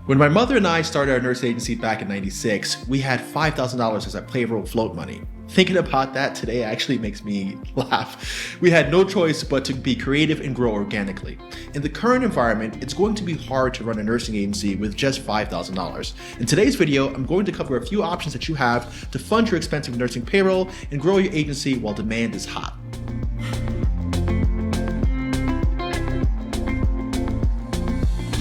When my mother and I started our nursing agency back in '96, we had $5,000 as our payroll float money. Thinking about that today actually makes me laugh. We had no choice but to be creative and grow organically. In the current environment, it's going to be hard to run a nursing agency with just $5,000. In today's video, I'm going to cover a few options that you have to fund your expensive nursing payroll and grow your agency while demand is hot.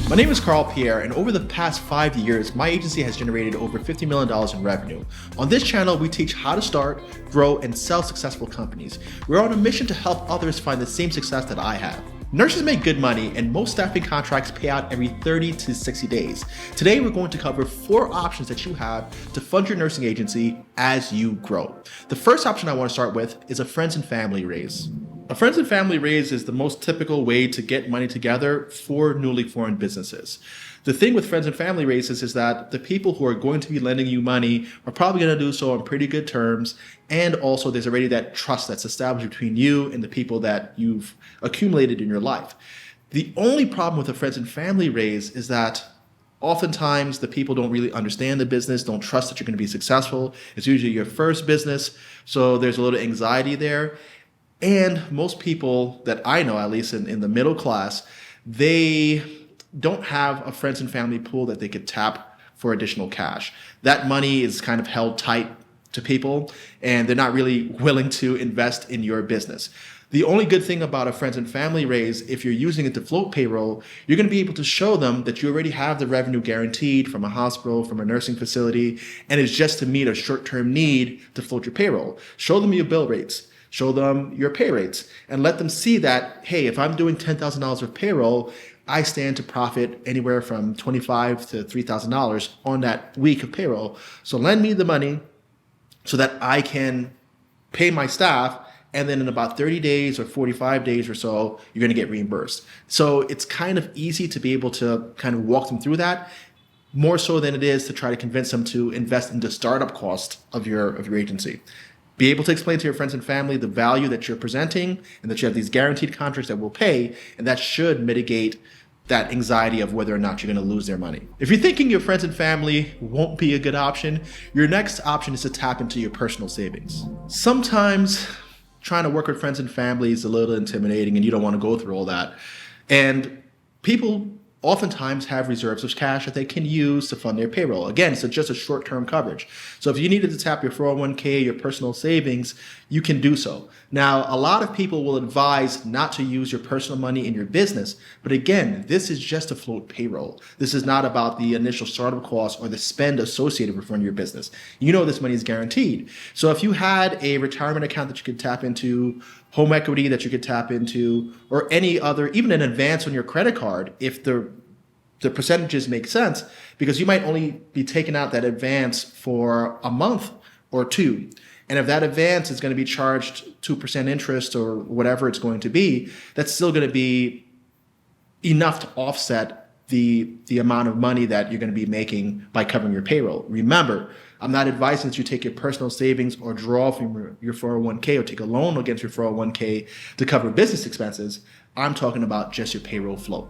My name is Karl Pierre, and over the past 5 years, my agency has generated over $50 million in revenue. On this channel, we teach how to start, grow, and sell successful companies. We're on a mission to help others find the same success that I have. Nurses make good money, and most staffing contracts pay out every 30 to 60 days. Today, we're going to cover 4 options that you have to fund your nursing agency as you grow. The first option I want to start with is a friends and family raise. A friends and family raise is the most typical way to get money together for newly formed businesses. The thing with friends and family raises is that the people who are going to be lending you money are probably going to do so on pretty good terms, and also there's already that trust that's established between you and the people that you've accumulated in your life. The only problem with a friends and family raise is that oftentimes the people don't really understand the business, don't trust that you're going to be successful. It's usually your first business, so there's a little anxiety there. And most people that I know, at least in the middle class, they don't have a friends and family pool that they could tap for additional cash. That money is kind of held tight to people, and they're not really willing to invest in your business. The only good thing about a friends and family raise, if you're using it to float payroll, you're going to be able to show them that you already have the revenue guaranteed from a hospital, from a nursing facility, and it's just to meet a short-term need to float your payroll. Show them your bill rates. Show them your pay rates and let them see that, hey, if I'm doing $10,000 of payroll, I stand to profit anywhere from $25,000 to $3,000 on that week of payroll. So lend me the money so that I can pay my staff, and then in about 30 days or 45 days or so, you're going to get reimbursed. So it's kind of easy to be able to kind of walk them through that, more so than it is to try to convince them to invest in the startup cost of your agency. Be able to explain to your friends and family the value that you're presenting and that you have these guaranteed contracts that will pay, and that should mitigate that anxiety of whether or not you're going to lose their money. If you're thinking your friends and family won't be a good option, your next option is to tap into your personal savings. Sometimes trying to work with friends and family is a little intimidating and you don't want to go through all that. And people oftentimes have reserves of cash that they can use to fund their payroll. Again, it's just a short-term coverage. So if you needed to tap your 401k, your personal savings, you can do so. Now, a lot of people will advise not to use your personal money in your business. But again, this is just to float payroll. This is not about the initial startup costs or the spend associated with running your business. You know this money is guaranteed. So if you had a retirement account that you could tap into, home equity that you could tap into, or any other, even an advance on your credit card, if the percentages make sense, because you might only be taking out that advance for a month or two. And if that advance is going to be charged 2% interest or whatever it's going to be, that's still going to be enough to offset the amount of money that you're going to be making by covering your payroll. Remember, I'm not advising that you take your personal savings or draw from your 401k or take a loan against your 401k to cover business expenses. I'm talking about just your payroll float.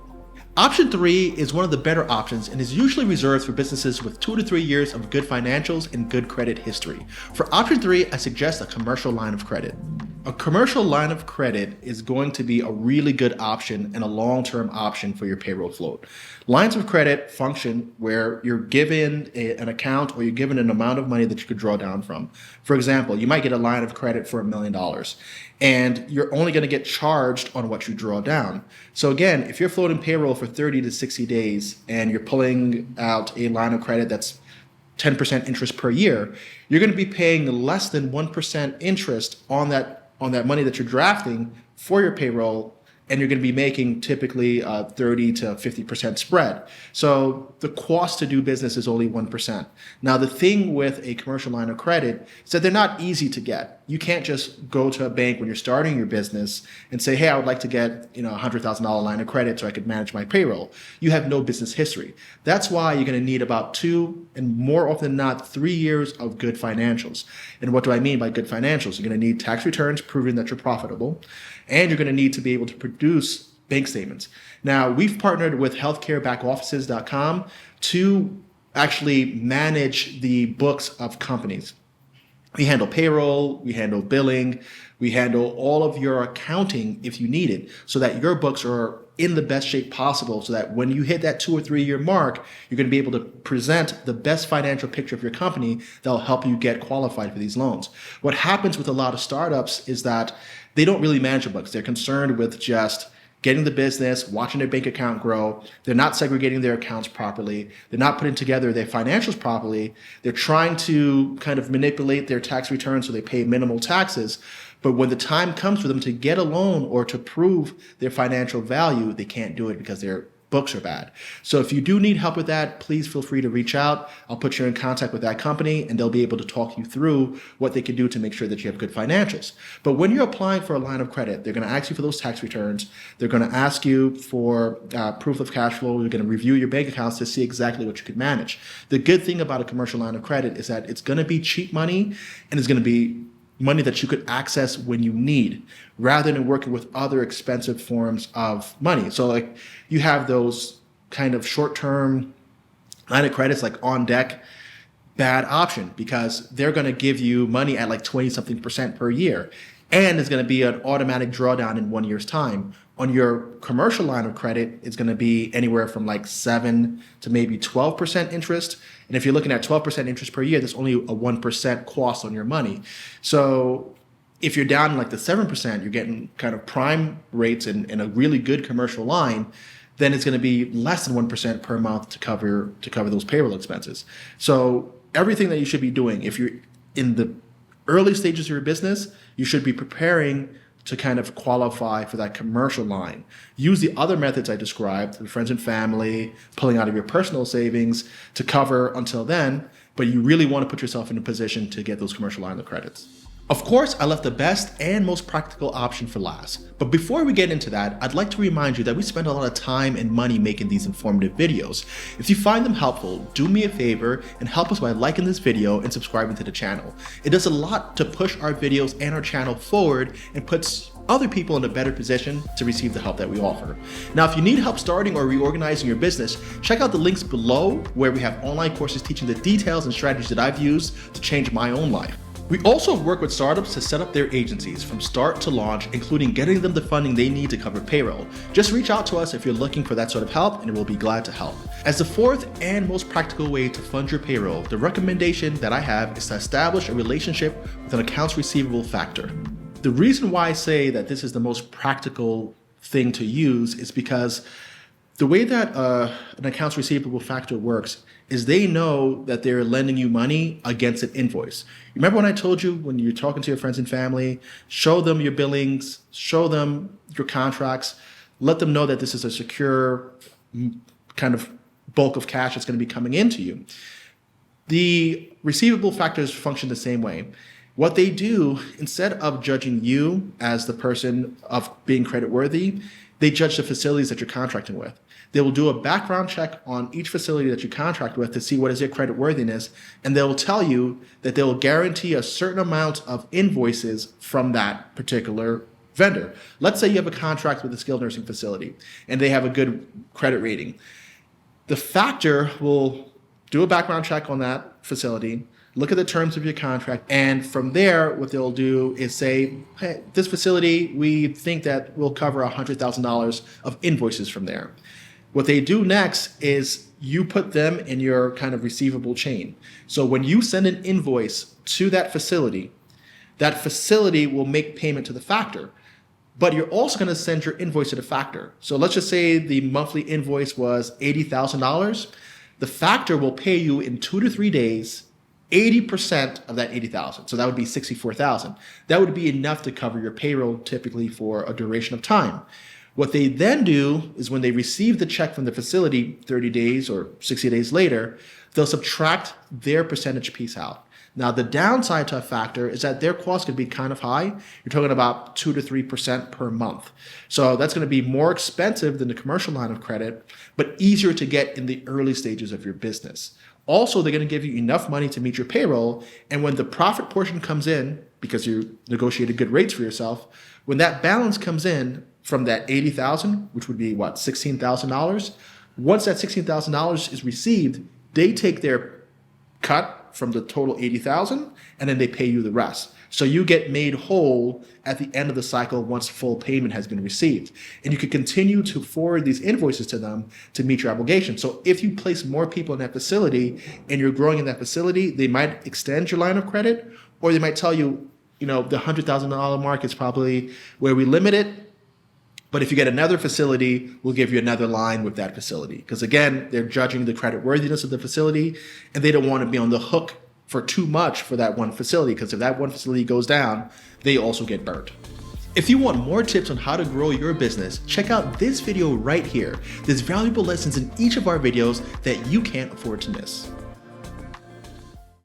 Option 3 is one of the better options and is usually reserved for businesses with 2 to 3 years of good financials and good credit history. For option 3, I suggest a commercial line of credit. A commercial line of credit is going to be a really good option and a long-term option for your payroll float. Lines of credit function where you're given an account or you're given an amount of money that you could draw down from. For example, you might get a line of credit for $1 million and you're only going to get charged on what you draw down. So again, if you're floating payroll for 30 to 60 days and you're pulling out a line of credit that's 10% interest per year, you're going to be paying less than 1% interest on that money that you're drafting for your payroll, and you're going to be making typically a 30 to 50% spread. So the cost to do business is only 1%. Now, the thing with a commercial line of credit is that they're not easy to get. You can't just go to a bank when you're starting your business and say, hey, I would like to get a $100,000 line of credit so I could manage my payroll. You have no business history. That's why you're going to need about 2 and more often than not 3 years of good financials. And what do I mean by good financials? You're going to need tax returns proving that you're profitable, and you're going to need to be able to produce bank statements. Now, we've partnered with healthcarebackoffices.com to actually manage the books of companies. We handle payroll, we handle billing, we handle all of your accounting if you need it, so that your books are in the best shape possible, so that when you hit that 2 or 3 year mark, you're going to be able to present the best financial picture of your company that will help you get qualified for these loans. What happens with a lot of startups is that they don't really manage their books. They're concerned with just getting the business, watching their bank account grow. They're not segregating their accounts properly. They're not putting together their financials properly. They're trying to kind of manipulate their tax returns so they pay minimal taxes. But when the time comes for them to get a loan or to prove their financial value, they can't do it because their books are bad. So if you do need help with that, please feel free to reach out. I'll put you in contact with that company and they'll be able to talk you through what they can do to make sure that you have good financials. But when you're applying for a line of credit, they're going to ask you for those tax returns. They're going to ask you for proof of cash flow. They're going to review your bank accounts to see exactly what you can manage. The good thing about a commercial line of credit is that it's going to be cheap money and it's going to be money that you could access when you need, rather than working with other expensive forms of money. So like you have those kind of short-term line of credits like on deck, bad option because they're going to give you money at like 20-something% per year. And it's going to be an automatic drawdown in 1 year's time. On your commercial line of credit, it's going to be anywhere from like 7 to maybe 12% interest. And if you're looking at 12% interest per year, that's only a 1% cost on your money. So if you're down in like the 7%, you're getting kind of prime rates in a really good commercial line, then it's going to be less than 1% per month to cover those payroll expenses. So everything that you should be doing, if you're in the early stages of your business, you should be preparing to kind of qualify for that commercial line. Use the other methods I described, the friends and family, pulling out of your personal savings to cover until then, but you really want to put yourself in a position to get those commercial line of credits. Of course, I left the best and most practical option for last. But before we get into that, I'd like to remind you that we spend a lot of time and money making these informative videos. If you find them helpful, do me a favor and help us by liking this video and subscribing to the channel. It does a lot to push our videos and our channel forward and puts other people in a better position to receive the help that we offer. Now, if you need help starting or reorganizing your business, check out the links below where we have online courses teaching the details and strategies that I've used to change my own life. We also work with startups to set up their agencies from start to launch, including getting them the funding they need to cover payroll. Just reach out to us if you're looking for that sort of help and we'll be glad to help. As the fourth and most practical way to fund your payroll, the recommendation that I have is to establish a relationship with an accounts receivable factor. The reason why I say that this is the most practical thing to use is because the way that an accounts receivable factor works is they know that they're lending you money against an invoice. Remember when I told you when you're talking to your friends and family, show them your billings, show them your contracts, let them know that this is a secure kind of bulk of cash that's going to be coming into you. The receivable factors function the same way. What they do, instead of judging you as the person of being creditworthy, they judge the facilities that you're contracting with. They will do a background check on each facility that you contract with to see what is your credit worthiness, and they'll tell you that they'll guarantee a certain amount of invoices from that particular vendor. Let's say you have a contract with a skilled nursing facility and they have a good credit rating. The factor will do a background check on that facility, look at the terms of your contract, and from there, what they'll do is say, hey, this facility, we think that we'll cover $100,000 of invoices from there. What they do next is you put them in your kind of receivable chain. So when you send an invoice to that facility will make payment to the factor. But you're also going to send your invoice to the factor. So let's just say the monthly invoice was $80,000. The factor will pay you in 2 to 3 days 80% of that $80,000. So that would be $64,000. That would be enough to cover your payroll typically for a duration of time. What they then do is when they receive the check from the facility 30 days or 60 days later, they'll subtract their percentage piece out. Now, the downside to a factor is that their cost could be kind of high. You're talking about 2 to 3% per month. So that's going to be more expensive than the commercial line of credit, but easier to get in the early stages of your business. Also, they're going to give you enough money to meet your payroll. And when the profit portion comes in, because you negotiated good rates for yourself, when that balance comes in, from that $80,000, which would be what, $16,000. Once that $16,000 is received, they take their cut from the total $80,000 and then they pay you the rest. So you get made whole at the end of the cycle once full payment has been received. And you can continue to forward these invoices to them to meet your obligation. So if you place more people in that facility and you're growing in that facility, they might extend your line of credit, or they might tell you, the $100,000 mark is probably where we limit it. But if you get another facility, we'll give you another line with that facility. Because again, they're judging the credit worthiness of the facility, and they don't want to be on the hook for too much for that one facility, because if that one facility goes down, they also get burnt. If you want more tips on how to grow your business, check out this video right here. There's valuable lessons in each of our videos that you can't afford to miss.